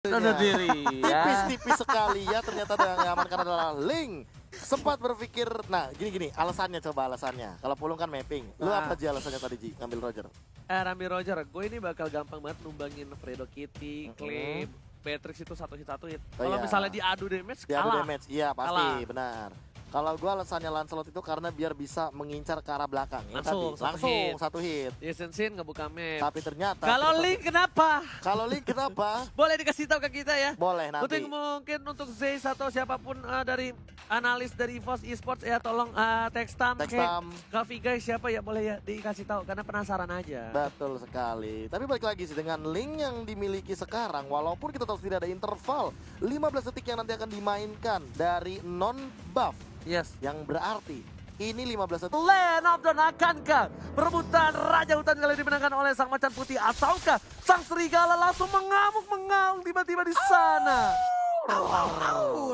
Bunuh diri ya. Tipis-tipis sekali ya ternyata yang diamankan adalah Link. Sempat berpikir, nah gini-gini, alasannya coba alasannya. Kalau Pulung kan mapping, lu Nah. apa aja alasannya tadi Ji, ngambil Roger? Rambi Roger, gue ini bakal gampang banget numbangin Fredo Kitty, Claim, Beatrix itu satu hit. Oh Kalau iya. misalnya diadu damage, Dia ada kalah. damage, iya pasti, Kalah. benar. Kalau gua alasannya Lancelot itu karena biar bisa mengincar ke arah belakang. Ya, Langsung, tadi. satu hit. Satu hit. Sin ngebuka map. Tapi ternyata Kalau Link kenapa? Kalau Link kenapa? Boleh dikasih tahu ke kita ya? Boleh nanti. Mungkin untuk Zeiss atau siapapun dari analis dari EVOS Esports ya tolong tekstam ke Vigai siapa ya boleh ya dikasih tahu karena penasaran aja. Betul sekali. Tapi balik lagi sih dengan Link yang dimiliki sekarang walaupun kita tahu tidak ada interval 15 detik yang nanti akan dimainkan dari non buff. Yes. Yang berarti ini 15 detik. Land of Dawn akankah perebutan Raja Hutan kali ini dimenangkan oleh Sang Macan Putih ataukah Sang Serigala langsung mengamuk-mengaung tiba-tiba di sana?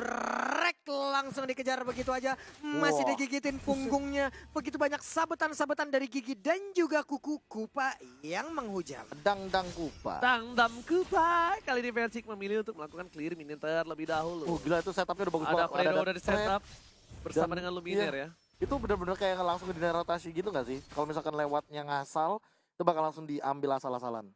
Rek langsung dikejar begitu aja. Masih Wah. digigitin punggungnya. Begitu banyak sabetan-sabetan dari gigi dan juga kuku Kupa yang menghujam. Dang Kupa. Tangdam Kupai. Kali ini Versik memilih untuk melakukan clear minion terlebih dahulu. Gila itu setupnya udah bagus Ada banget. Fredo udah di setup bersama Dan- dengan Luminer iya. ya. Itu bener-bener kayak langsung di rotasi gitu gak sih? Kalau misalkan lewatnya ngasal, itu bakal langsung diambil asal-asalan.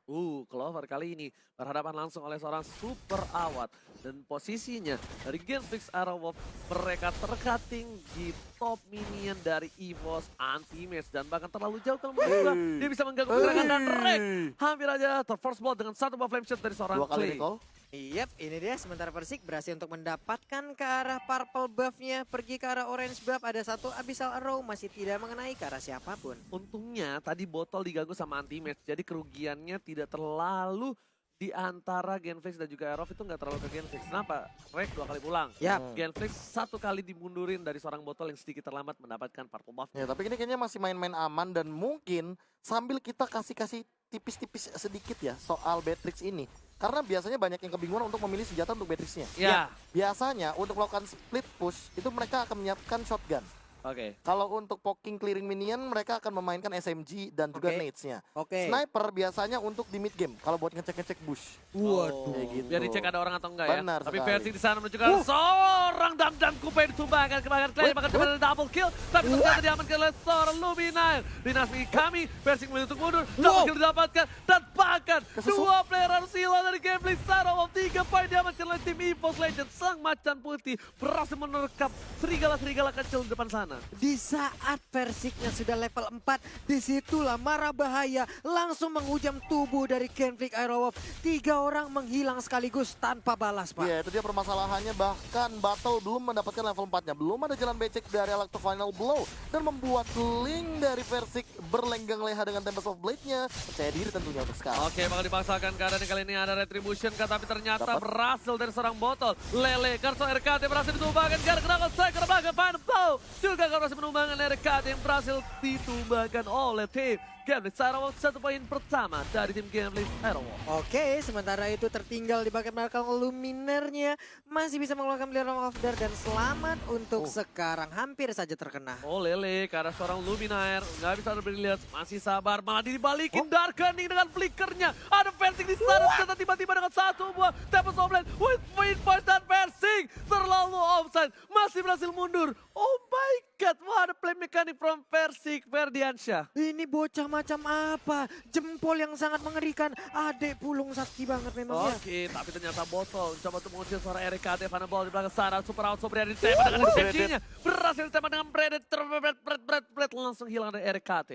Clover kali ini berhadapan langsung oleh seorang super awat. Dan posisinya dari Genflix Arrowwolf mereka terkating di top minion dari EVOS Anti-Match. Dan bahkan terlalu jauh kalau menurut gua. Dia bisa mengganggu pergerakan dan Rek hampir aja terforce blood dengan satu buff flame shot dari seorang 2 kali Clay. recall. Yap, ini dia sementara Persik berhasil untuk mendapatkan ke arah purple buff-nya. Pergi ke arah orange buff, ada satu Abyssal Arrow masih tidak mengenai ke arah siapapun. Untungnya tadi botol diganggu sama Anti-Match. Jadi kerugiannya tidak terlalu di antara Genflix dan juga Aerof itu nggak terlalu ke Genflix. Kenapa? Rek 2 kali pulang. Yap. Genflix 1 kali dimundurin dari seorang botol yang sedikit terlambat mendapatkan purple buff. Ya, tapi ini kayaknya masih main-main aman dan mungkin sambil kita kasih tipis-tipis sedikit ya soal Beatrix ini. Karena biasanya banyak yang kebingungan untuk memilih senjata untuk Beatrixnya. Ya. Biasanya untuk melakukan split push itu mereka akan menyiapkan shotgun. Oke. Kalau untuk poking clearing minion mereka akan memainkan SMG dan juga Oke. nades-nya. Oke. Sniper biasanya untuk di mid game kalau buat ngecek-ngecek bush. Waduh. Kayak gitu. Biar dicek ada orang atau enggak ya. Benar Tapi sekali. versi di sana menunjukkan seorang dam Kupai ditumbangkan kemarin Clay bahkan cuma ada double kill. Tapi ternyata diamankan oleh seorang Luminaire. Dinasti kami versi memilih untuk mundur. Double kill didapatkan dan bahkan dua player harus hilang dari gameplay Sarah. 3 poin diamankan oleh tim EVOS Legends. Sang Macan Putih berhasil menerkam serigala-serigala kecil di depan sana. Di saat Persiknya sudah level 4, disitulah marah bahaya langsung menghujam tubuh dari Genflix Aerowolf. 3 orang menghilang sekaligus tanpa balas, Pak. Iya, itu dia permasalahannya. Bahkan Battle belum mendapatkan level 4-nya. Belum ada jalan becek dari Alak to Final Blow. Dan membuat Link dari Versik berlenggang leha dengan Tempest of Blade-nya. Percaya diri tentunya untuk sekarang. Oke, bakal dipaksakan keadaan kali ini ada retribution tapi ternyata Dapat. berhasil dari seorang botol. Lele, Karso RKT berhasil ditumbangkan. Gara-gara striker belakang Final Blow. Juga berhasil menumbangkan RKT yang berhasil ditumbangkan oleh tim Genflix Aerowolf. 1 poin pertama dari tim Genflix Aerowolf. Oke, sementara itu tertinggal di bagian belakang Luminernya masih bisa mengeluarkan Blade of Dar dan selamat untuk sekarang hampir saja terkena. Oh Lele, ke arah seorang Luminaire. Nggak bisa berlihat, masih sabar. Malah dibalikin Darkening dengan flickernya. Ada Versing di sana, ternyata tiba-tiba dengan satu buah Tempest of Blade with point point dan Versing terlalu offside. Masih berhasil mundur. Oh my god, wah ada play mechanic from Versing, Ferdiansyah. Ini bocah macam apa? Jempol yang sangat mengerikan. Adek pulung sakti banget memang ya. Oke, tapi ternyata botol coba untuk mengusir suara RKT Van Ball di belakang sana. Super out, super di tema dengan SMG-nya. Berhasil ditembak dengan Bredet, langsung hilang dari RKT.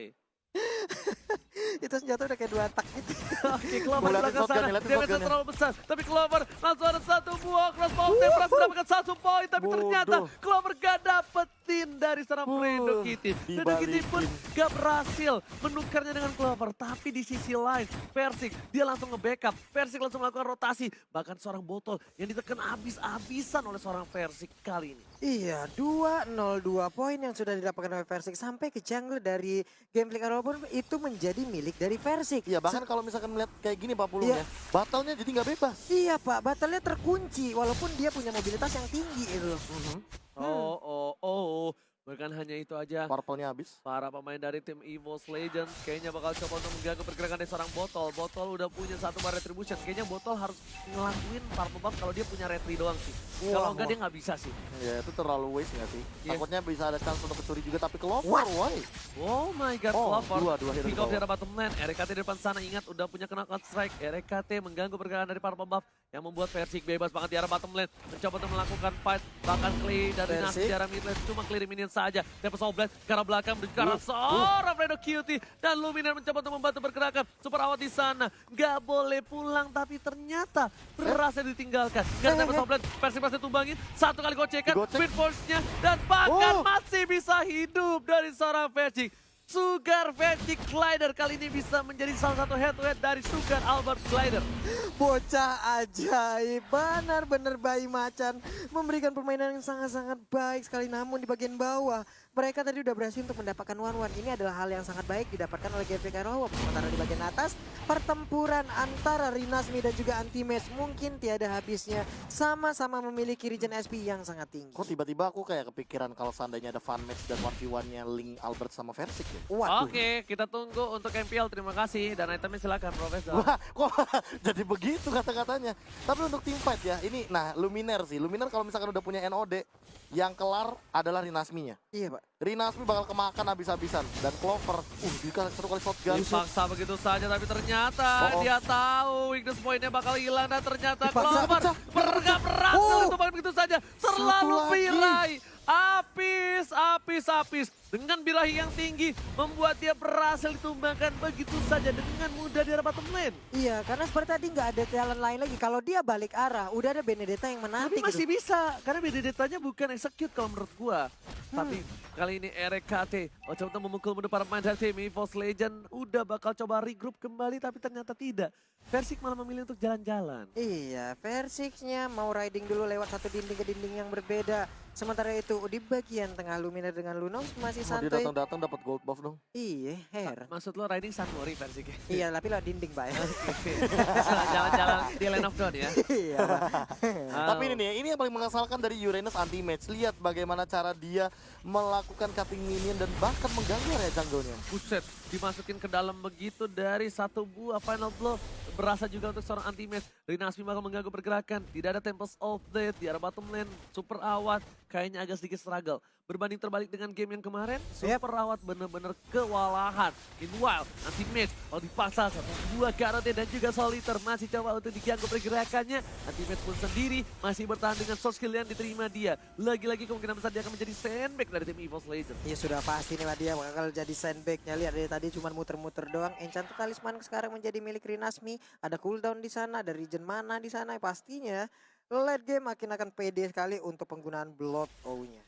Itu senjata udah kayak 2 tak gitu. Oke, Clover di Liatin belakang shotgun, sana. liatin Dia bisa shotgun-nya. terlalu besar. Tapi Clover langsung ada 1 buah crossbow. Dia berhasil mendapatkan 1 poin. Tapi ternyata Bodoh. Clover gak dapetin dari seorang Fredo Kitty. Fredo Kitty pun gak berhasil menukarnya dengan Clover. Tapi di sisi lain, Versik dia langsung nge-backup. Versik langsung melakukan rotasi. Bahkan seorang botol yang ditekan habis-habisan oleh seorang Versik kali ini. Iya, 2-0-2 poin yang sudah didapatkan oleh Versik sampai ke jungle dari Genflix Aerowolf itu menjadi milik dari Versik. Iya, bahkan kalau misalkan melihat kayak gini Pak Pulungnya, battle-nya jadi nggak bebas. Iya Pak, battle-nya terkunci walaupun dia punya mobilitas yang tinggi itu loh. Oh. Bukan hanya itu aja, Purple-nya habis. para pemain dari tim EVOS Legends kayaknya bakal coba untuk mengganggu pergerakan dari seorang Botol. Botol udah punya satu bar retribution. Kayaknya Botol harus ngelakuin purple buff kalau dia punya retri doang sih. Kalau enggak dia nggak bisa sih. Ya itu terlalu waste nggak sih? Iya. Takutnya bisa ada chance untuk kecuri juga tapi Clover, why? Oh my god, Oh, Clover. dua hero di Pick off bawah. di arah bottom lane. RKT di depan sana, ingat udah punya knockout strike. RKT mengganggu pergerakan dari purple buff yang membuat Versik bebas banget di arah bottom lane. Mencoba untuk melakukan fight. Bahkan Clay dan Dinas Versik. di arah mid lane cuma clear minion saja. Tempest of Blade ke arah belakang menuju ke arah seorang Fredo Cutie. Dan Luminar mencoba untuk membantu pergerakan. Super awat di sana. Gak boleh pulang tapi ternyata berhasil ditinggalkan. Gak ada Tempest of Blade. Persik berhasil tumbangin. Satu kali gocekan. Digocek. Win force-nya. Dan bahkan Oh. masih bisa hidup dari seorang Versik. Sugar Magic Glider kali ini bisa menjadi salah satu head-to-head dari Sugar Albert Glider. Bocah ajaib, benar-benar bayi macan. Memberikan permainan yang sangat-sangat baik sekali, namun di bagian bawah mereka tadi udah berhasil untuk mendapatkan one-one. Ini adalah hal yang sangat baik didapatkan oleh GFK Aerowap. Sementara di bagian atas, pertempuran antara Rinasmi dan juga Anti-Match mungkin tiada habisnya. Sama-sama memiliki regen SP yang sangat tinggi. Kok tiba-tiba aku kayak kepikiran kalau seandainya ada fun match dan 1v1-nya Link Albert sama Versik ya? Waduh. Oke, kita tunggu untuk MPL. Terima kasih. Dan itemnya silakan, Profesor. Wah, kok jadi begitu kata-katanya. Tapi untuk tim fight ya, ini nah Luminar sih. Luminar kalau misalkan udah punya NOD, yang kelar adalah Rinasminya. Iya, Pak. Rinasmi bakal kemakan habis-habisan. Dan Clover, dikasih satu kali shotgun. Dipaksa begitu saja, tapi ternyata Oh. dia tahu weakness point-nya bakal hilang. Dan ternyata Dipaksa, Clover pecah. nggak berhasil Oh. itu begitu saja. Terlalu lagi. pirai. Apis. Dengan birahi yang tinggi, membuat dia berhasil ditumbangkan begitu saja dengan mudah di arah bottom lane. Iya, karena seperti tadi nggak ada jalan lain lagi. Kalau dia balik arah, udah ada Benedetta yang menanti Tapi masih gitu. bisa, karena Benedetta-nya bukan execute kalau menurut gua. Tapi kali ini RKT coba untuk memukul mundur para pemain dari tim EVOS Legend. Udah bakal coba regroup kembali, tapi ternyata tidak. Versik malah memilih untuk jalan-jalan. Iya, Versiksnya mau riding dulu lewat satu dinding ke dinding yang berbeda. Sementara itu di bagian tengah Luminar dengan Lunox masih Oh, dia santai. datang-datang dapat gold buff dong. Iya, heran. Maksud lo riding Sunmori Versiknya? Iya, tapi lewat dinding, Pak. ya. Jalan-jalan di Lane of Dawn ya. Iya, Pak. Tapi ini nih, ini yang paling mengesalkan dari Uranus Anti-Match. Lihat bagaimana cara dia melakukan cutting minion dan bahkan mengganggu area jungle-nya. Buset, dimasukin ke dalam begitu dari satu buah final blow. Berasa juga untuk seorang Anti-Match. Rinasmi bakal mengganggu pergerakan. Tidak ada Tempest of Death di arah bottom lane. Super awat, kayaknya agak sedikit struggle. Berbanding terbalik dengan game yang kemarin, Super awat bener-bener kewalahan. Meanwhile, Anti-Match kalau dipaksa satu dua Karate dan juga Soliter masih coba untuk diganggu pergerakannya. Anti-Match pun sendiri masih bertahan dengan soft skill yang diterima dia. Lagi-lagi kemungkinan besar dia akan menjadi sandbag dari tim EVOS Legends. Iya, sudah pasti nih, Pak, dia bakal jadi sandbag-nya. Lihat dari tadi cuma muter-muter doang. Enchanted Talisman sekarang menjadi milik Rinasmi. Ada cooldown di sana, ada regen mana di sana. Pastinya late game makin akan pede sekali untuk penggunaan Blood O-nya.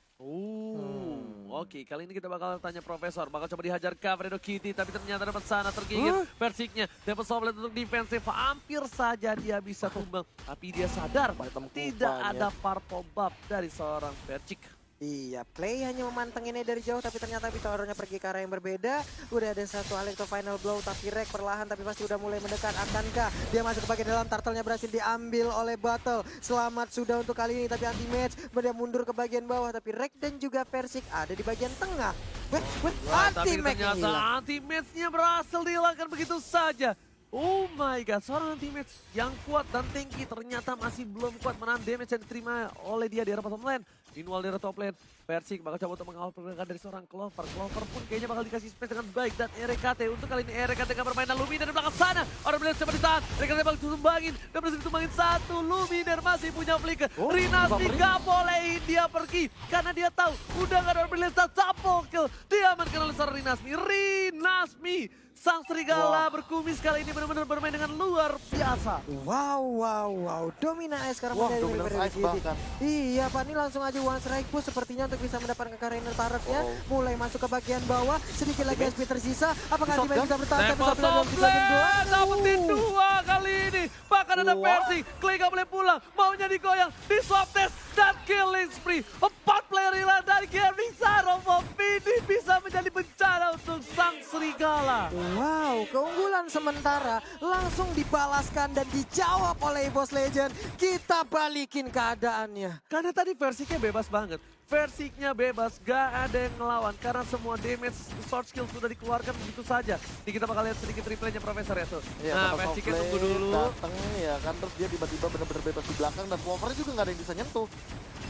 Oke, kali ini kita bakal tanya Profesor. Bakal coba dihajar ke Fredo Kitty, tapi ternyata dapat sana tergigit Versiknya. Dapat Soblet untuk defensif, hampir saja dia bisa tumbang. Tapi dia sadar tidak ada purple buff dari seorang Versik. Iya, Clay hanya memanteng ini dari jauh, tapi ternyata Vitoronya pergi ke arah yang berbeda. Udah ada satu Alecto final blow, tapi Rek perlahan tapi pasti udah mulai mendekat. Akankah dia masuk ke bagian dalam? Turtle-nya berhasil diambil oleh Battle. Selamat sudah untuk kali ini, tapi Anti-Match dia mundur ke bagian bawah. Tapi Rek dan juga Versik ada di bagian tengah. Tapi Anti-Match yang ternyata hilang. Anti-Match-nya berhasil dihilangkan begitu saja. Oh my god, seorang Anti-Match yang kuat dan tinggi ternyata masih belum kuat menahan damage yang diterima oleh dia di arah bottom lane. Meanwhile di arah top lane, Versik bakal coba untuk mengawal pergerakan dari seorang Clover. Clover pun kayaknya bakal dikasih space dengan baik. Dan RKT untuk kali ini RKT dengan permainan Luminar dari belakang sana. Orang Blade coba ditahan, RKT bakal ditumbangin. Dan berhasil ditumbangin satu, Luminar masih punya flicker. Rinasmi gak bolehin dia pergi. Karena dia tahu udah gak ada Orang Blade double kill. Diamankan oleh seorang Rinasmi. Rinasmi! Sang serigala berkumis kali ini benar-benar bermain dengan luar biasa. Wow. Domina Ice sekarang menjadi Dominance daripada Ice GD. bahkan. Iya, Pak, ini langsung aja one strike push sepertinya untuk bisa mendapatkan Kariner Turret ya. Mulai masuk ke bagian bawah, sedikit lagi SP tersisa. Apakah Anti-Match bisa bertahan? Tempest of Blade dapetin dua kali ini. Bahkan ada Versik, Clay gak boleh pulang. Maunya digoyang, di swap test dan killing spree. 4 player hilang dari Gaming Sarov. Ini bisa menjadi bencana untuk sang serigala. Wow, keunggulan sementara langsung dibalaskan dan dijawab oleh EVOS Legend. Kita balikin keadaannya. Karena tadi Versiknya bebas banget. Versiknya bebas, gak ada yang ngelawan karena semua damage sword skill sudah dikeluarkan begitu saja. Nih kita bakal lihat sedikit replaynya Profesor ya tuh. Iya, Nah, Tempest of Versiknya tunggu Blade dulu. dateng ya kan, terus dia tiba-tiba bener-bener bebas di belakang dan Clovernya juga nggak ada yang bisa nyentuh.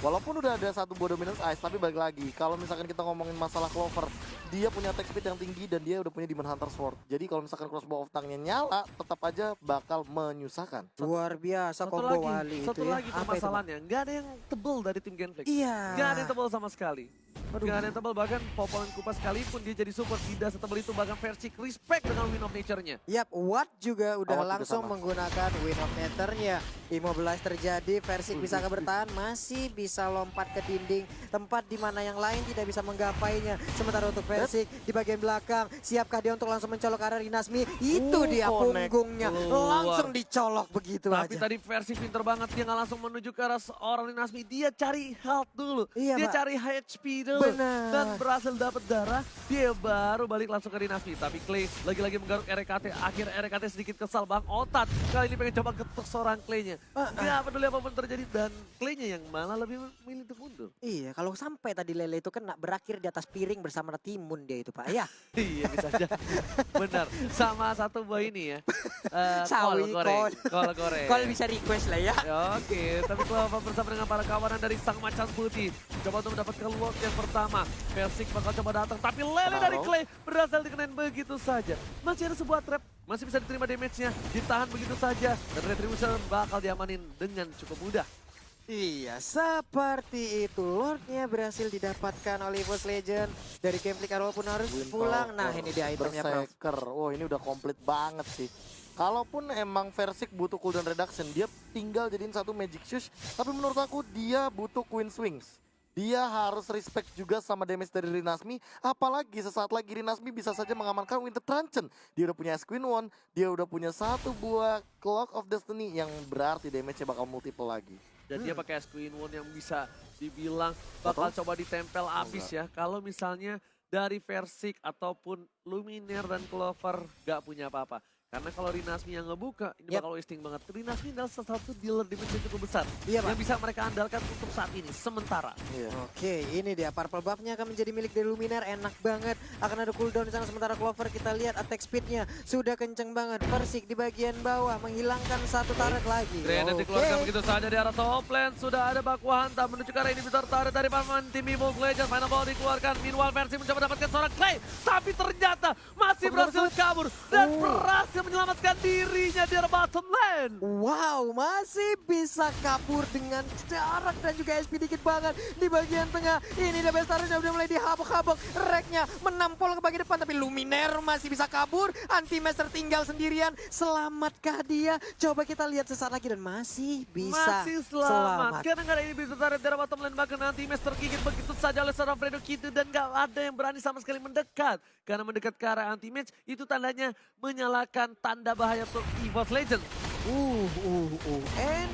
Walaupun udah ada satu buah dominance ice, tapi balik lagi, kalau misalkan kita ngomongin masalah Clover, dia punya attack speed yang tinggi dan dia udah punya Demon Hunter Sword. Jadi kalau misalkan crossbow of tongue-nya nyala, tetap aja bakal menyusahkan. Luar biasa Satu combo lagi, Wali satu itu ya. lagi Apa itu, Bang? permasalahannya, nggak ada yang tebel dari tim Genflix. Iya. Nggak ada yang tebel sama sekali. Nggak ada yang tebel, bahkan Popolan Kupa sekalipun dia jadi support tidak setebel itu, bahkan Versik respect dengan Wind of Nature-nya. Yap, Watt juga udah Watt juga langsung sama. menggunakan Wind of Nether-nya. Immobilize terjadi, Versik bisa bertahan, masih bisa lompat ke dinding. Tempat di mana yang lain tidak bisa menggapainya. Sementara untuk Versik di bagian belakang, siapkah dia untuk langsung mencolok arah Rinasmi? Itu dia connect. punggungnya, Keluar. langsung dicolok begitu Tapi aja. tadi Versi pinter banget, dia nggak langsung menuju ke arah seorang Linasmi. Dia cari health dulu, Iya, dia Pak. cari HP dulu. Benar. Dan berhasil dapat darah, dia baru balik langsung ke Linasmi. Tapi Clay lagi-lagi menggaruk RKT. Akhir RKT sedikit kesal, Bang Otat. Kali ini pengen coba ketuk seorang Clay-nya. Nggak peduli apapun terjadi, dan Clay-nya yang malah lebih memilih untuk mundur. Iya, kalau sampai tadi Lele itu kena berakhir di atas piring bersama Timun dia itu, Pak. Ya, Iya bisa aja. Benar. Sama satu buah ini ya. Sawi, Kol goreng. kol. Kol goreng. kalau bisa request lah ya. Ya, oke, tapi Clover bersama dengan para kawanan dari Sang Macan Putih coba untuk mendapatkan walk yang pertama. Versik bakal coba datang, tapi Lele dari Pengaruh. Clay berhasil dikenain begitu saja. Masih ada sebuah trap, masih bisa diterima damage-nya, ditahan begitu saja. Dan Retribution bakal diamanin dengan cukup mudah. Iya, seperti itu. Lordnya berhasil didapatkan oleh Evos Legend. Dari Gameplay walaupun harus pulang. Nah, ini dia itemnya, Prof. Berserker. Wah, ini udah komplit banget sih. Kalaupun emang Versik butuh cooldown reduction, dia tinggal jadiin satu Magic Shush. Tapi menurut aku dia butuh Queen Swings. Dia harus respect juga sama damage dari Rinasmi. Apalagi sesaat lagi Rinasmi bisa saja mengamankan Winter Truncheon. Dia udah punya Ice Queen One, dia udah punya satu buah Clock of Destiny yang berarti damage-nya bakal multiple lagi. Dan dia pakai Queen One yang bisa dibilang bakal coba ditempel abis ya. Kalau misalnya dari Versik ataupun Luminaire dan Clover gak punya apa-apa. Karena kalau Rinasmi yang ngebuka, ini bakal wasting banget. Rinasmi adalah salah satu dealer damage yang cukup besar. Iya, Pak. Yang bisa mereka andalkan untuk saat ini, sementara. Iya. Oke, ini dia purple buff-nya akan menjadi milik dari Luminaire, enak banget. Akan ada cooldown di sana, sementara Clover kita lihat attack speed-nya sudah kenceng banget. Versik di bagian bawah menghilangkan satu turret lagi. Grenade dikeluarkan begitu saja di arah top lane. Sudah ada baku hantam menuju ke arah ini besar turret dari paman tim Evil Legends. Final ball dikeluarkan. Meanwhile Versi mencoba dapatkan seorang Clay. Tapi ternyata masih berhasil kabur. Dan berhasil menyelamatkan dirinya di arah bottom lane. Wow, masih bisa kabur dengan jarak dan juga SP dikit banget di bagian tengah. Ini dia Bestarnya udah mulai dihabok-habok. Reknya menampol ke bagian depan, tapi Luminaire masih bisa kabur. Anti-Master tinggal sendirian. Selamatkah dia? Coba kita lihat sesaat lagi dan masih bisa Masih selamat. Karena nggak ada ini bisa tarik dari bottom lane. Bahkan nanti Mes tergigit begitu saja oleh seorang Fredo Kitu. Dan nggak ada yang berani sama sekali mendekat. Karena mendekat ke arah anti-match itu tandanya menyalakan tanda bahaya untuk EVOS Legends.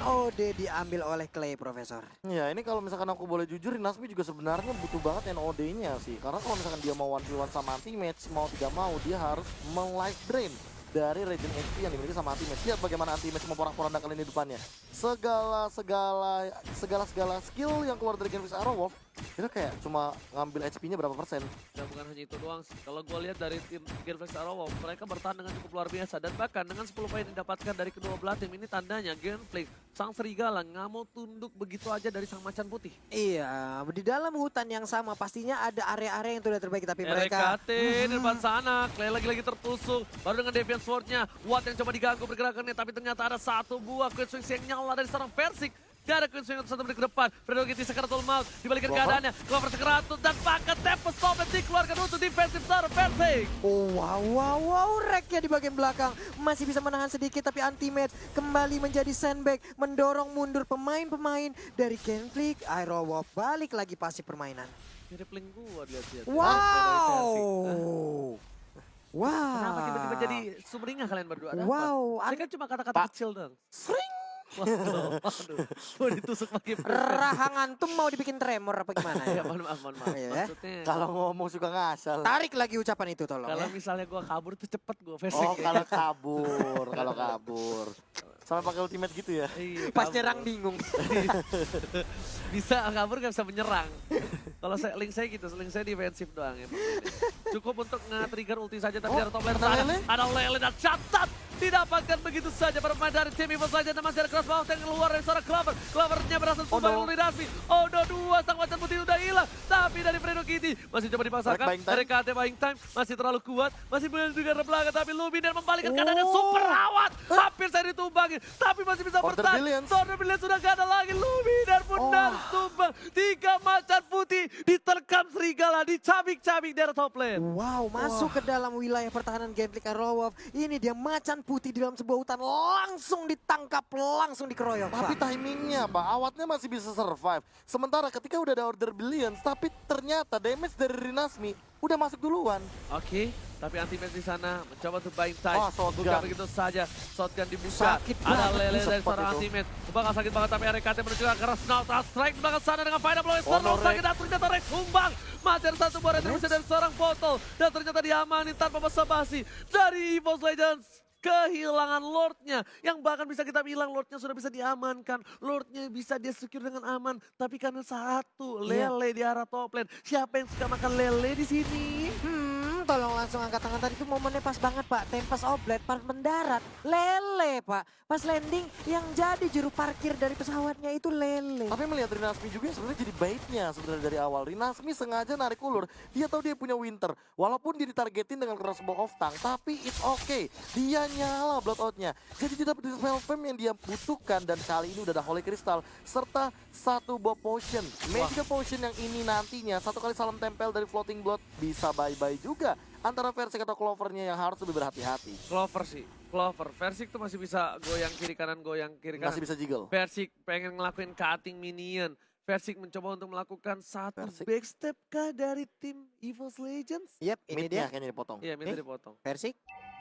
NOD diambil oleh Clay, Profesor. Ya ini kalau misalkan aku boleh jujur, Rinasmi juga sebenarnya butuh banget NOD-nya sih. Karena kalau misalkan dia mau 1v1 sama anti-match, mau tidak mau dia harus meng-life drain dari regen HP yang dimiliki sama anti-match. Lihat bagaimana anti-match memporak-porandakan lini depannya. Segala skill yang keluar dari Genflix Arrow Wolf itu kayak cuma ngambil HP-nya berapa persen. Dan bukan hanya itu doang sih. Kalau gue lihat dari tim Genflix Arrow, mereka bertahan dengan cukup luar biasa. Dan bahkan dengan 10 poin yang didapatkan dari kedua belah tim ini tandanya Genflix, sang serigala nggak mau tunduk begitu aja dari sang macan putih. Iya, di dalam hutan yang sama pastinya ada area-area yang sudah terbaik, tapi mereka RKT di depan sana, Clay lagi-lagi tertusuk. Baru dengan Deviant Sword-nya, Watt yang coba diganggu pergerakannya, tapi ternyata ada satu buah Queen Swings yang nyala dari seorang Versik. Gak ada Queen Swing untuk 1 menit ke depan. Fredo Kitty Sakaratul Maut, dibalikin keadaannya. Clover Sekeratut dan paket Tempest Sobat dikeluarkan untuk defensif seorang Versik. Wow, reknya di bagian belakang masih bisa menahan sedikit, tapi anti-match kembali menjadi sandbag, mendorong mundur pemain-pemain dari Genflix. Aerowolf balik lagi pasif permainan. Mirip link gua lihat-lihat. Kenapa tiba-tiba Wow. jadi sumringah kalian berdua? Ada apa? Wow, Saya kan cuma kata-kata kecil dong. Sering. Waduh, mau ditusuk pakai rahang antum mau dibikin tremor apa gimana Ya, ya? mohon maaf. Iya. Maksudnya, Kalau ngomong suka ngasal. Tarik lagi ucapan itu tolong kalau ya. misalnya gua kabur tuh cepet gua Oh, Versik. kalau kabur. Sampai pakai ultimate gitu ya. Iya, Pas kabur. nyerang bingung. Bisa kabur nggak bisa menyerang. Kalau link saya gitu, link saya defensif doang ya. Cukup untuk nge-trigger ulti saja tapi Oh, dari top lane ada sana. Lele? Ada Lele dan catat didapatkan begitu saja bermain dari tim Evil saja dan masih ada cross bawah yang keluar dari seorang Clover. Clovernya berhasil tumbang no. oleh Dasmi. Odo 2 sang macan putih udah hilang. Tapi dari Fredo Kitty masih coba dipasangkan. Buying time. Dari KT buying time masih terlalu kuat. Masih juga ke belakang tapi Luminar membalikkan keadaannya Oh. super rawat. Hampir saya ditumbangin tapi masih bisa Order bertahan. Billions. Order Billions sudah gak ada lagi. Luminar pun Oh. harus tumbang. 3 macan putih diterkam serigala, dicabik-cabik dari top lane. Wow, masuk ke dalam wilayah pertahanan Gambling Arrow. Ini dia macan putih di dalam sebuah hutan, langsung ditangkap, langsung dikeroyok. Tapi Pak. timingnya Pak, awatnya masih bisa survive. Sementara ketika udah ada Order Billions, tapi ternyata damage dari Rinasmi udah masuk duluan. Oke, tapi anti-match di sana mencoba untuk buying time. Oh, shotgun. Buka begitu saja, shotgun dibuka. Sakit Ada banget Lele nih dari sempat seorang itu. anti-match. Bakal sakit banget tapi RKT menuju ke arah Snowdrop Strike di belakang sana dengan Final Blow. Oh, Snowdrop no, sakit dan ternyata Rex tumbang. Macer satu buah retribusi dari seorang botol. Dan ternyata diamani tanpa basa-basi dari EVOS Legends. Kehilangan Lordnya, yang bahkan bisa kita bilang Lordnya sudah bisa diamankan, Lordnya bisa dia secure dengan aman, tapi karena satu Lele di arah top lane, siapa yang suka makan Lele di sini? Tolong langsung angkat tangan tadi itu momennya pas banget Pak. Tempest Oblet pas mendarat, Lele Pak. Pas landing yang jadi juru parkir dari pesawatnya itu Lele. Tapi melihat Rinasmi juga sebenarnya jadi baitnya sebenarnya dari awal. Rinasmi sengaja narik ulur, dia tahu dia punya Winter. Walaupun dia ditargetin dengan crossbow of tank, tapi it's okay. Dia nyala bloodout-nya. Jadi dia dapat dispel fame yang dia butuhkan dan kali ini udah ada Holy Crystal serta satu buah potion. Magical potion yang ini nantinya satu kali salam tempel dari Floating Blood bisa bye-bye juga. Antara Versik atau Clovernya yang harus lebih berhati-hati. Clover sih, Clover. Versik tuh masih bisa goyang kiri kanan, Masih bisa jiggle. Versik pengen ngelakuin cutting minion. Versik mencoba untuk melakukan satu Versik. backstep kah dari tim EVOS Legends? Yep, ini Mid-nya dia. kayaknya dipotong. Iya, minta Eh? dipotong. Versik.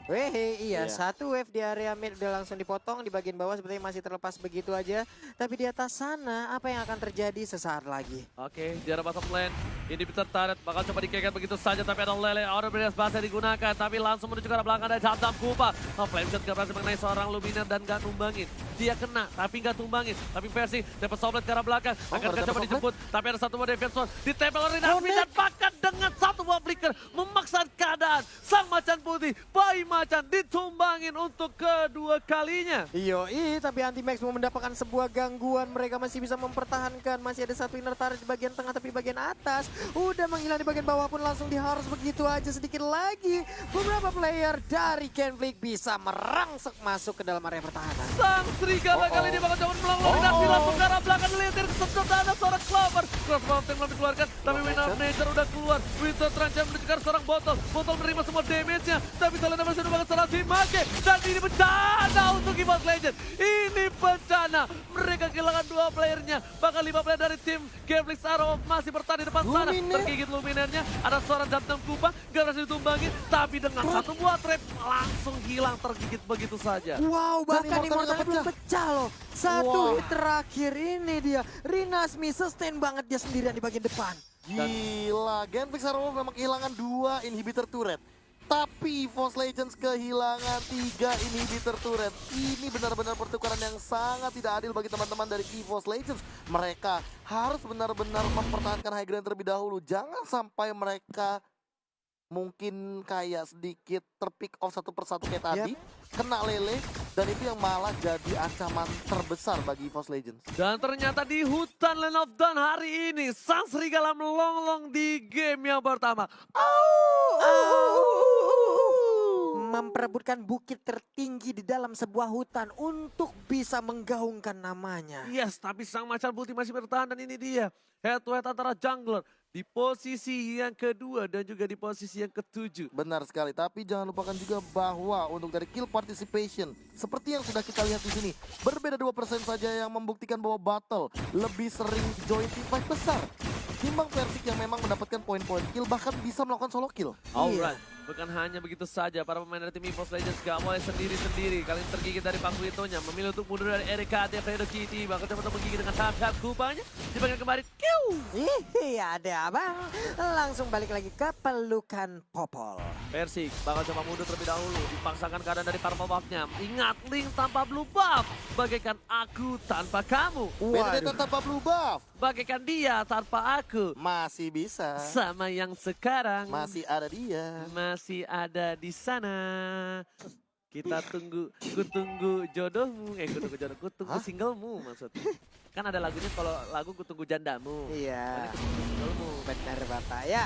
Weh, iya, Iya. satu wave di area mid udah langsung dipotong, di bagian bawah sepertinya masih terlepas begitu aja. Tapi di atas sana, apa yang akan terjadi sesaat lagi? Oke, di arah bottom lane. Ini Peter Turret bakal coba dikeket begitu saja. Tapi ada Lele, Order Billions bahasa digunakan. Tapi langsung menuju ke arah belakang dari Dam Kupa. Oh, Flameshot gak berhasil mengenai seorang Luminar dan gak tumbangin. Dia kena, tapi gak tumbangin. Tapi versi dapat soblet ke arah belakang. Akan baru coba dapat dijemput. Tapi ada satu buah defense wall. Ditempel oleh Rinasmi dan bahkan dengan satu buah flicker. Memaksa keadaan. Sang macan putih, bayi macan ditumbangin untuk kedua kalinya. Yoi, tapi Anti-Max mau mendapatkan sebuah gangguan. Mereka masih bisa mempertahankan. Masih ada satu inner turret di bagian tengah, tapi bagian atas udah menghilang. Di bagian bawah pun langsung diharus begitu aja. Sedikit lagi, beberapa player dari Kenflick bisa merangsek masuk ke dalam area pertahanan. Sang serigala kali ini bakal coba melong Rinasmi langsung ke arah belakang. Dilihatin kesedot ada seorang Clover. Crossbow yang belum dikeluarkan, tapi Winner of Nature udah keluar. Winter terancam menuju ke arah seorang botol. Botol menerima semua damage-nya, tapi Solana masih menemukan seorang Dimake. Dan ini bencana untuk EVOS Legends. Ini bencana. Mereka kehilangan 2 playernya. Bahkan 5 player dari tim Gambling Arrow masih bertahan di depan sana. Luminar. Tergigit Luminarnya. Ada seorang Dam Kupa. Gak berhasil ditumbangin. Tapi dengan satu buah trap langsung hilang tergigit begitu saja. Wow, bahkan Immortal Immortal nggak belum pecah loh. Satu Wah. hit terakhir ini dia. Rinasmi sustain banget dia sendirian di bagian depan. Gila, Genflix Arrow memang kehilangan 2 inhibitor turret. Tapi EVOS Legends kehilangan 3 inhibitor turret. Ini benar-benar pertukaran yang sangat tidak adil bagi teman-teman dari EVOS Legends. Mereka harus benar-benar mempertahankan high ground terlebih dahulu. Jangan sampai mereka mungkin kayak sedikit terpick off satu persatu kayak tadi. Kena Lele, dan itu yang malah jadi ancaman terbesar bagi EVOS Legends. Dan ternyata di hutan Land of Dawn hari ini, sang serigala melonglong di game yang pertama. Memperebutkan bukit tertinggi di dalam sebuah hutan untuk bisa menggaungkan namanya. Yes, tapi sang macan putih masih bertahan dan ini dia. Head to head antara jungler di posisi yang kedua dan juga di posisi yang ketujuh. Benar sekali, tapi jangan lupakan juga bahwa untuk dari kill participation, seperti yang sudah kita lihat di sini, berbeda 2% saja yang membuktikan bahwa Battle lebih sering join team fight besar. Timbang Versik yang memang mendapatkan poin-poin kill, bahkan bisa melakukan solo kill. Alright, Bukan hanya begitu saja, para pemain dari tim EVOS Legends gak boleh sendiri-sendiri. Kali ini tergigit dari Pakuitonya, memilih untuk mundur dari RKT Fredo Kitty. Bahkan coba untuk menggigit dengan tahap kupangnya. Dibagian kembali, kiu! Iya ada abang. Langsung balik lagi ke pelukan Popol. Persik bakal coba mundur terlebih dahulu. Dipaksakan keadaan dari para buff-nya. Ingat, Link tanpa blue buff. Bagaikan aku tanpa kamu. Benedetta tanpa blue buff. Bagaikan dia tanpa aku. Masih bisa. Sama yang sekarang. Masih ada dia. Masih ada di sana. Kita tunggu, ku tunggu jodohmu. Ku tunggu jodohmu, ku tunggu Hah? singlemu maksudnya. Kan ada lagunya kalau lagu ku tunggu jandamu. Iya. Ini ku tunggu singlemu. Benar Bapak ya.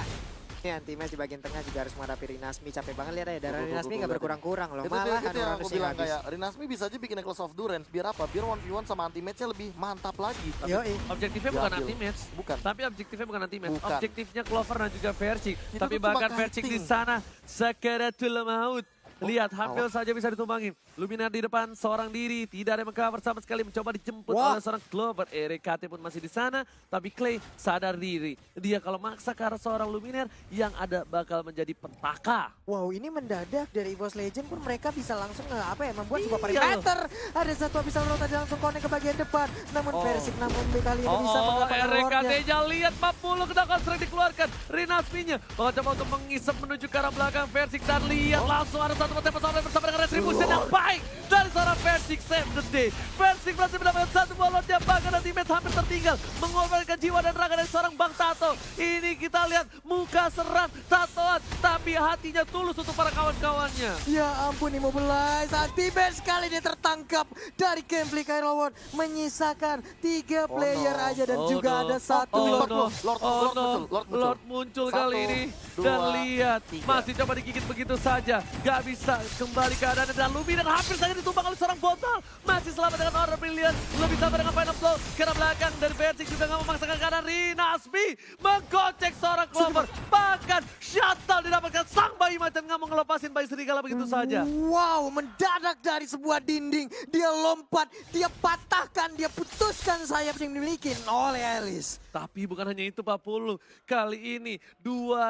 Ini anti-match di bagian tengah juga harus menghadapi Rinasmi. Capek banget lihat ya. Darah Tuh, Rinasmi tuh, gak tuh, berkurang-kurang loh. Itu Malah yang aku Uranus bilang habis. kayak Rinasmi bisa aja bikin Necklace of Durance. Biar apa? Biar 1v1 sama anti-matchnya lebih mantap lagi. Yoi. Objektifnya bukan Diambil. anti-match. Bukan. Tapi objektifnya bukan anti-match. Bukan. Objektifnya Clover dan juga Versik. Itu Tapi tuh cuma bahkan Versik di kiting. sana Sakaratul Maut. Lihat, hampir awas. saja bisa ditumbangin. Luminar di depan, seorang diri. Tidak ada yang mengcover sama sekali. Mencoba dijemput Wah. oleh seorang Clover. RKT pun masih di sana. Tapi Clay sadar diri. Dia kalau maksa ke arah seorang Luminar, yang ada bakal menjadi petaka. Wow, ini mendadak dari EVOS Legend pun mereka bisa langsung membuat sebuah Iya. perimeter. Ada satu abisal road tadi langsung connect ke bagian depan. Namun Oh. Persik namun kali ini bisa mendapatkan RKT rewardnya. nya lihat 40 kedangkal sering dikeluarkan. Rinasminya bakal coba untuk mengisap menuju ke arah belakang Versik. Dan lihat langsung ada satu tembak bersama dengan Retribution yang baik dari seorang Versik save the day. Versik berhasil mendapatkan satu buah lot yang bahkan dan teammate hampir tertinggal. Mengorbankan jiwa dan raga dari seorang Bang Tato. Ini kita lihat muka serat tatoan tapi hatinya tulus untuk para kawan-kawannya. Ya ampun Immobilize, anti-match kali dia tertangkap dari gameplay Kailawan. Menyisakan 3 Oh, player no. aja dan Oh, juga no. ada satu Oh, Lord, no. Lord, Oh, Lord no. muncul, Lord muncul. Lord muncul kali Satu, ini. dua, Dan lihat, tiga. masih coba digigit begitu saja. Gak bisa kembali keadaannya. Dan Luminar hampir saja ditumbang oleh seorang botol. Masih selamat dengan Order Brilliant. Lebih sabar dengan Final Blow. Karena belakang dari Versik juga gak memaksakan keadaan. Rinasmi menggocek seorang Clover. Bahkan shuttle didapatkan sang bayi macan. Gak mau ngelepasin bayi serigala begitu saja. Wow, mendadak dari sebuah dinding. Dia lompat, dia patahkan, dia putuskan sayap yang dimiliki oleh Alice. Tapi bukan hanya itu Pak Pulu. Kali ini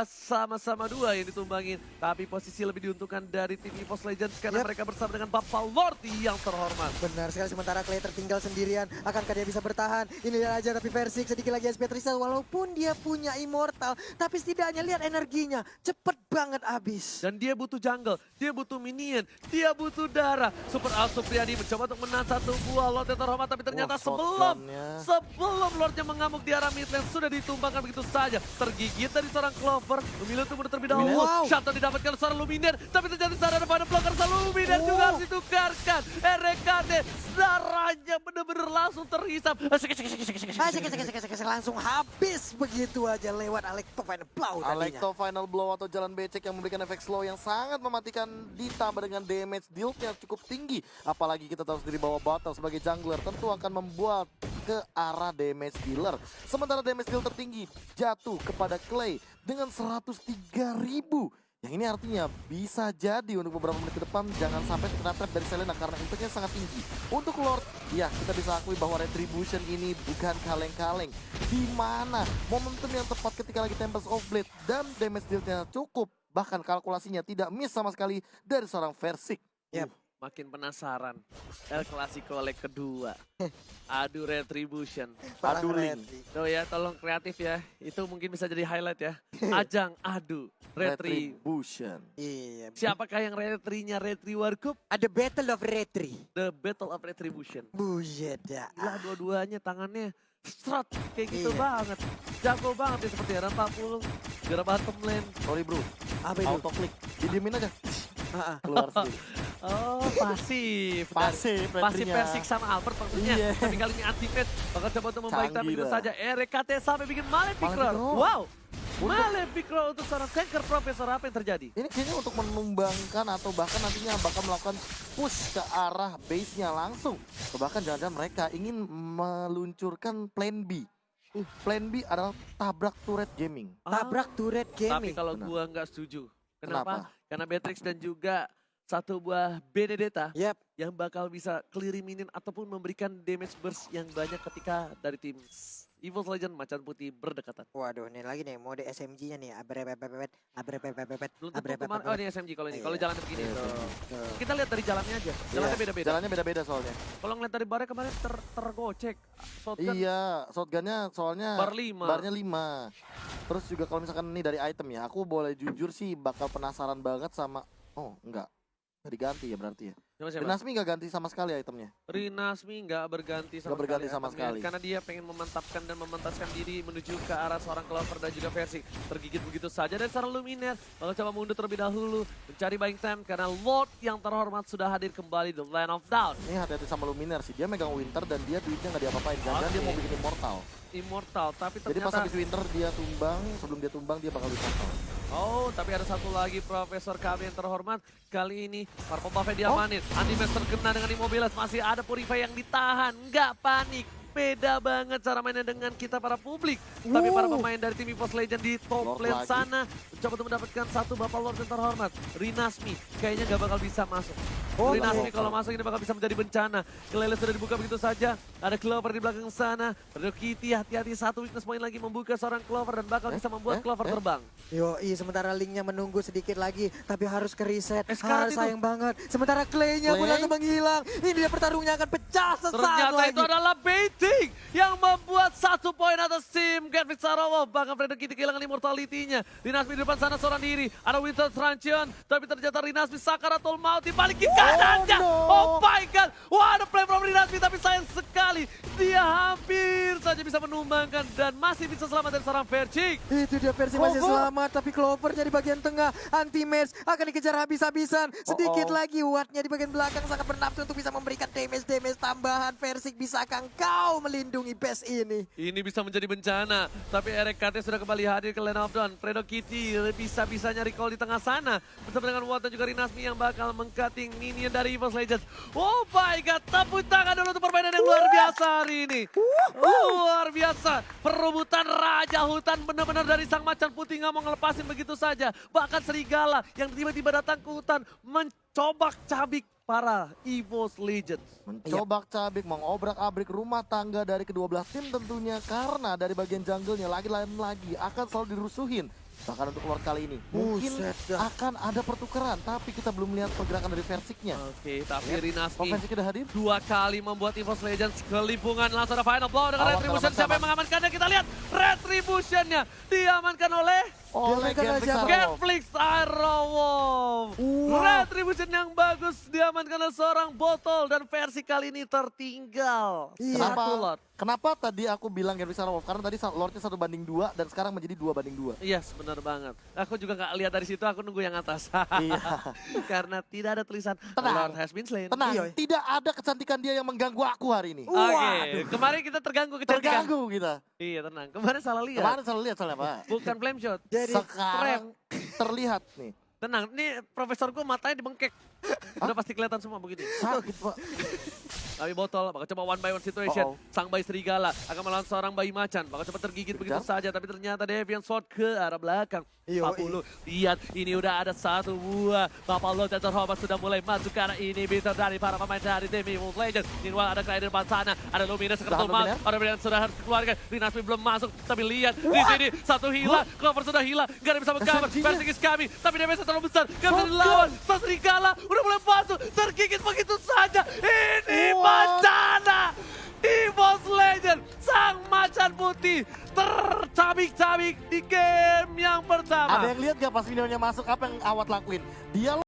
sama-sama dua yang ditumbangin. Tapi posisi lebih diuntungkan dari tim EVOS Legends karena Yep. mereka bersama dengan Bapak Lordi yang terhormat. Benar sekali, sementara Clay tertinggal sendirian. Akankah dia bisa bertahan? Ini dia aja, tapi Versik sedikit lagi SP Trisal. Walaupun dia punya Immortal, tapi setidaknya lihat energinya. Cepet banget habis. Dan dia butuh jungle, dia butuh minion, dia butuh darah. Super Al Supriyadi mencoba untuk menang satu buah Lord yang terhormat. Tapi ternyata Wah, sebelum shotgunnya. Lordnya mengamuk di arah mid lane sudah ditumbangkan begitu saja. Tergigit dari seorang Clover, memilih untuk mundur terlebih dahulu. Wow. Shuttle didapatkan oleh seorang Luminar, tapi terjadi sadar pada blocker Luminar juga harus ditukarkan. RKT darahnya benar-benar langsung terhisap. Langsung habis begitu aja lewat Alecto Final Blow tadinya. Alecto Final Blow atau jalan becek yang memberikan efek slow yang sangat mematikan ditambah dengan damage deal yang cukup tinggi. Apalagi kita tahu sendiri bahwa Battle sebagai jungler tentu akan membuat ke arah damage dealer. Sementara damage deal tertinggi jatuh kepada Clay dengan 103.000. Yang ini artinya bisa jadi untuk beberapa menit ke depan jangan sampai terkena trap dari Selena karena impactnya sangat tinggi. Untuk Lord, ya kita bisa akui bahwa Retribution ini bukan kaleng-kaleng. Di mana momentum yang tepat ketika lagi Tempest of Blade dan damage deal-nya cukup. Bahkan kalkulasinya tidak miss sama sekali dari seorang Versik. Yap. Makin penasaran. El Clasico leg kedua. Adu Retribution. Parah Adu Retri. link. Tuh ya, tolong kreatif ya. Itu mungkin bisa jadi highlight ya. Ajang adu Retri. Retribution. Iya. Siapakah yang retrinya Retri Warkup? Ada Battle of Retri. The Battle of Retribution. Buset dah. Lah dua-duanya tangannya strut kayak gitu Iya. banget. Jago banget ya seperti era 40. Gara bottom lane. Sorry bro, Apa itu? auto click. Didiemin aja, Ah, ah. keluar sendiri. Oh, pasif. Pasif Pasif retrinya. Persik sama Albert maksudnya. Iya. Tapi kali ini anti-match. Bakal coba untuk membaik tapi Canggih begitu dah. saja. RKT sampai bikin Malefic Malefic Roar. Roar. Wow. Malefic Roar untuk seorang tanker Profesor. Apa yang terjadi? Ini kayaknya untuk menumbangkan atau bahkan nantinya bakal melakukan push ke arah base-nya langsung. Atau bahkan jangan-jangan mereka ingin meluncurkan plan B. Plan B adalah tabrak turret gaming. Tabrak turret Tapi gaming. kalau Benar. gua nggak setuju. Kenapa? Kenapa? Karena Beatrix dan juga satu buah Benedetta Yap. yang bakal bisa clearing minion ataupun memberikan damage burst yang banyak ketika dari tim Evil Legend Macan Putih berdekatan. Waduh, ini lagi nih mode SMG-nya nih. Abrebebebebet, abrebebebet, Belum tentu kemana, oh ini SMG kalau ini, kalau Iya. jalannya begini. Tuh. Kita lihat dari jalannya aja, jalannya Iya, beda-beda. Jalannya beda-beda soalnya. Kalau ngeliat dari barnya kemarin tergocek. Shotgun Iya, shotgunnya soalnya bar 5. barnya 5. Terus juga kalau misalkan ini dari item ya, aku boleh jujur sih bakal penasaran banget sama, oh enggak, nggak diganti ya berarti ya. Siapa? Dinasmi nggak ganti sama sekali itemnya. Rinasmi nggak berganti sama Nggak berganti sama itemnya, sekali. karena dia pengen memantapkan dan mementaskan diri menuju ke arah seorang Clover dan juga Versi. Tergigit begitu saja dari seorang Luminaire. Lalu coba mundur terlebih dahulu mencari buying time karena Lord yang terhormat sudah hadir kembali di Land of Down. Ini hati-hati sama Luminaire sih, dia megang Winter dan dia duitnya nggak diapa-apain. Jangan dia mau bikin Immortal. Immortal, tapi Jadi pas ternyata habis Winter dia tumbang, sebelum dia tumbang dia bakal Immortal. oh, tapi ada satu lagi Profesor kami yang terhormat. Kali ini Purple Buff diamanin. Anti-Max terkena dengan Immobiles. Masih ada Purify yang ditahan. Nggak panik. Beda banget cara mainnya dengan kita para publik. Tapi para pemain dari tim EVOS Legend di top Lord lane lagi. sana mencoba untuk mendapatkan satu Bapak Lord yang terhormat. Rinasmi kayaknya nggak bakal bisa masuk. Oh, Rinasmi no. kalau masuk ini bakal bisa menjadi bencana. Kelele sudah dibuka begitu saja. Ada Clover di belakang sana. Rio Kitty hati-hati, satu weakness point lagi membuka seorang Clover dan bakal bisa membuat Clover terbang. Yoi, sementara Linknya menunggu sedikit lagi, tapi harus ke reset. Scarlet itu. Sayang banget. Sementara Clay-nya pun Clay? langsung menghilang. Ini dia pertarungnya akan pecah sesaat Ternyata lagi. itu adalah baiting yang membuat 1 poin atas tim Gatwick Sarawak. Bahkan Fredo Kitty kehilangan immortality-nya. Rinasmi di depan sana seorang diri. Ada Winter Truncheon. Tapi ternyata Rinasmi Sakaratul Maut dibalikin kanannya. no. Oh my god. Wah, ada play from Rinasmi tapi sayang sekali. Dia hampir saja bisa menumbangkan dan masih bisa selamat dari seorang Vercik. Itu dia versi masih Clover. selamat, tapi Clovernya di bagian tengah. Anti-match akan dikejar habis-habisan. Sedikit lagi Wattnya di bagian belakang sangat bernafsu untuk bisa memberikan damage tambahan. Versik, bisakah engkau melindungi base ini? Ini bisa menjadi bencana, tapi RKT sudah kembali hadir ke Land of Dawn. Fredo Kitty bisa-bisanya recall di tengah sana. Bersama dengan Watt dan juga Rinasmi yang bakal meng-cutting minion dari EVOS Legends. Oh my god, tepuk tangan dulu untuk permainan yang luar biasa hari ini. Luar biasa, perebutan raja hutan benar-benar dari sang macan putih nggak mau ngelepasin begitu saja. Bahkan serigala yang tiba-tiba datang ke hutan mencobak cabik para EVOS Legends. Mencoba cabik, mengobrak-abrik rumah tangga dari kedua belah tim tentunya. Karena dari bagian jungle-nya lagi akan selalu dirusuhin. Bahkan untuk Lord kali ini, mungkin Buset dah. akan ada pertukaran. Tapi kita belum lihat pergerakan dari Versiknya. Oke, tapi Lihat, Rinasmi Offensive udah hadir. 2 kali membuat EVOS Legends kelimpungan. Langsung ada final blow dengan Awas, Retribution. kalau Siapa yang sama. mengamankannya? Kita lihat Retribution-nya diamankan oleh Oleh Diamankan oleh Gatwick siapa? Sarawak. Gatflix Arrowwolf. Wow. Retribution yang bagus diamankan oleh seorang botol dan versi kali ini tertinggal. Iya. Kenapa? Satu Lord. Kenapa tadi aku bilang Gatwick Sarawak? Karena tadi Lordnya 1-2 dan sekarang menjadi 2-2. Yes, benar banget. Aku juga nggak lihat dari situ, aku nunggu yang atas. Iya. Karena tidak ada tulisan Tenang. Lord has been slain. Tenang, Iya. tidak ada kecantikan dia yang mengganggu aku hari ini. Oke, Waduh. kemarin kita terganggu kecantikan. Terganggu kita. Iya, tenang. Kemarin salah lihat. Kemarin selalu lihat soalnya Pak. Bukan flame shot. Jadi Sekarang terlihat nih. Tenang, ini profesorku matanya dibengkek. Udah pasti kelihatan semua begini. Sakit Pak. Tapi botol, bakal coba one by one situation. Sang bayi serigala akan melawan seorang bayi macan. Bakal coba tergigit begitu saja, tapi ternyata Deviant Sword ke arah belakang. Iyo, 40. Lihat, ini udah ada 1 buah. Bapak Lord dan terhormat sudah mulai masuk ke arah ini. Bitter dari para pemain dari tim EVOS Legends. Meanwhile ada Clyde di depan sana. Ada Luminous sekarang Tahan masuk. Luminous. Ada Brilliant sudah harus dikeluarkan. Rinasmi belum masuk. Tapi lihat, di sini 1 hilang. Clover sudah hilang. Gak ada bisa meng-cover. SMG-nya. Versigis kami. Tapi damage terlalu besar. Gak bisa dilawan. Sang serigala udah mulai masuk. Tergigit begitu saja. Ini What? bencana. EVOS Legends, sang macan putih tercabik-cabik di game yang pertama. Ada yang lihat gak pas videonya masuk apa yang Awat lakuin? Dia